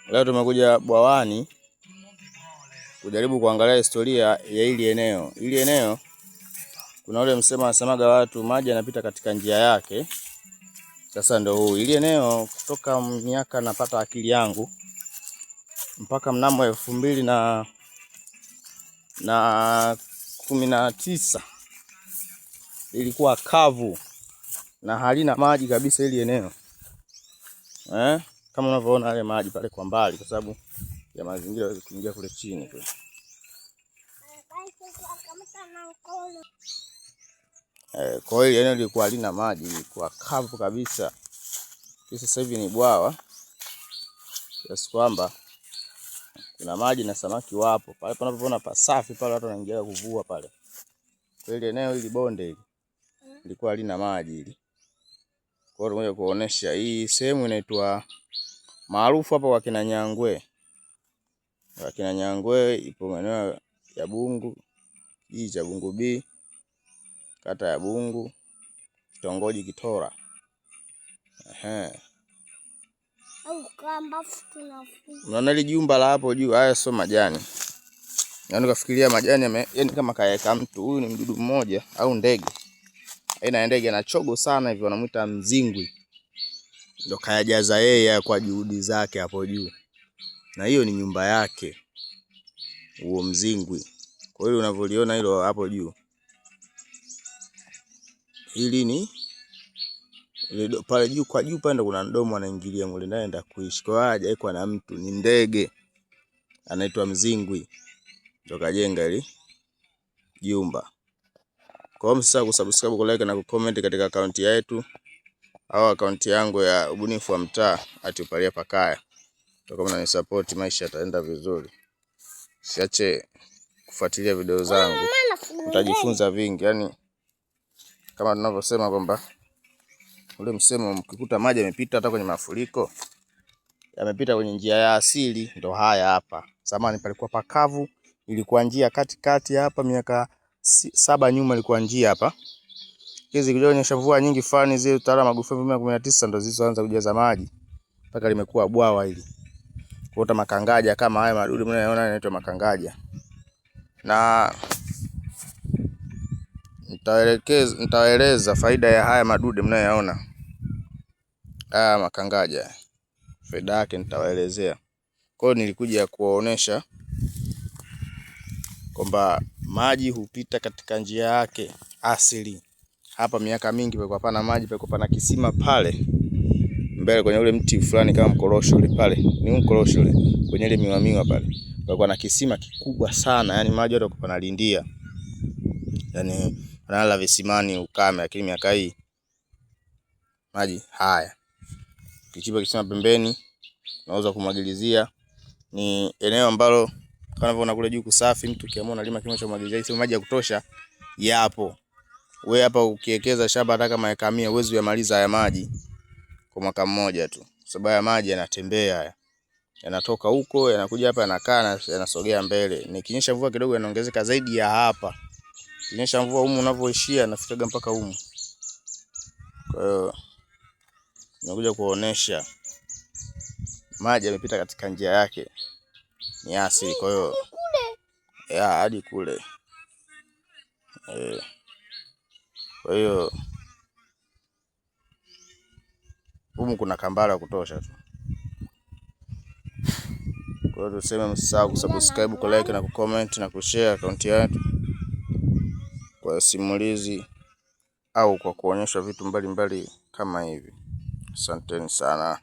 Leo tumekuja bwawani kujaribu kuangalia historia ya hili eneo. Hili eneo kuna ule msemo anasemaga watu maji yanapita katika njia yake. Sasa ndio huu. Hili eneo kutoka miaka napata akili yangu mpaka mnamo 2019 ilikuwa kavu na halina maji kabisa hili eneo. Kama unavyoona yale maji pale kwa mbali kwa sababu ya mazingira kuingia kule chini kule. Kwa hiyo eneo lilikuwa halina maji, lilikuwa kavu kabisa. Sasa hivi ni bwawa. Kiasi kwamba kuna maji na samaki wapo. Pale panapoona pasafi pale watu wanaingia kuvua pale. Kwa hiyo eneo hili bonde hili lilikuwa halina maji hili. Kwa hiyo tunataka kuonesha hii sehemu inaitwa maarufu hapa kwa kina Nyangwe. Kwa kina Nyangwe ipo maeneo ya Bungu, hii cha Bungu B, kata ya Bungu, kitongoji Kitora. Unaona ile jumba la hapo juu, haya sio majani. Yaani ukafikiria majani yani kama kaeka mtu. Huyu ni mdudu mmoja au ndege. Aina ya ndege anachogo sana hivi wanamuita mzingwi. Ndio kayajaza yeye kwa juhudi zake hapo juu. Na hiyo ni nyumba yake. Huo mzingwi. Kwa hiyo unavyoliona hilo hapo juu. Hili ni ile pale juu kwa juu pale kuna mdomo anaingilia mule ndani anaenda kuishi. Kwa hiyo hajaikuwa na mtu, ni ndege. Anaitwa mzingwi. Ndio kajenga hili jumba. Kwa hiyo msisahau kusubscribe, kulike na kucomment katika akaunti yetu au akaunti yangu ya ubunifu wa mtaa @upaliapakaya. Kama mnanisupport maisha yataenda vizuri. Siache kufuatilia video zangu. Utajifunza vingi. Yaani kama tunavyosema kwamba ule msemo mkikuta maji yamepita hata kwenye mafuriko, yamepita kwenye njia ya asili, ndo haya hapa. Zamani palikuwa pakavu, ilikuwa njia katikati hapa miaka 7 nyuma ilikuwa njia hapa. Hizi kulionyesha mvua nyingi fulani zile utawala Magufuli 2019 ndo zilizoanza kujaza maji mpaka limekuwa bwawa hili. Kuota makangaja kama haya madudu mnayoona yanaitwa makangaja. Na nitaeleza faida ya haya madudu mnayoona. Haya makangaja. Faida yake nitawaelezea. Kwa hiyo nilikuja kuwaonesha kwamba maji hupita katika njia yake asili. Hapa miaka mingi palikuwa pana maji, palikuwa pana kisima pale mbele kwenye ule mti fulani kama mkorosho ule pale. Ni mkorosho ule kwenye ile miwa pale. Palikuwa na kisima kikubwa sana, yani maji yote yalikuwa yanalindia. Yani analala visimani ukame, lakini miaka hii maji haya. Kichimba kisima pembeni, unaweza kumwagilizia. Ni eneo ambalo kama unavyoona kule juu kusafi, mtu kiamua analima kilimo cha umwagiliaji, sio maji ya kutosha yapo. Wewe hapa ukiwekeza shamba hata kama eka 100 uwezo kuyamaliza haya maji kwa mwaka mmoja tu. Sababu ya maji yanatembea haya. Yanatoka huko, yanakuja hapa, yanakaa na yanasogea mbele. Nikinyesha mvua kidogo yanaongezeka zaidi ya hapa. Kinyesha mvua humu unavyoishia yanafikaga mpaka humu. Kwa hiyo nakuja kuonesha maji yamepita katika njia yake. Ni asili, kwa hiyo hadi kule. Kwa hiyo humu kuna kambara ya kutosha tu. Kwa hiyo tuseme msisahau kusubscribe, kulike na kucomment na kushare akaunti yetu kwa simulizi au kwa kuonyesha vitu mbalimbali kama hivi. Asanteni sana.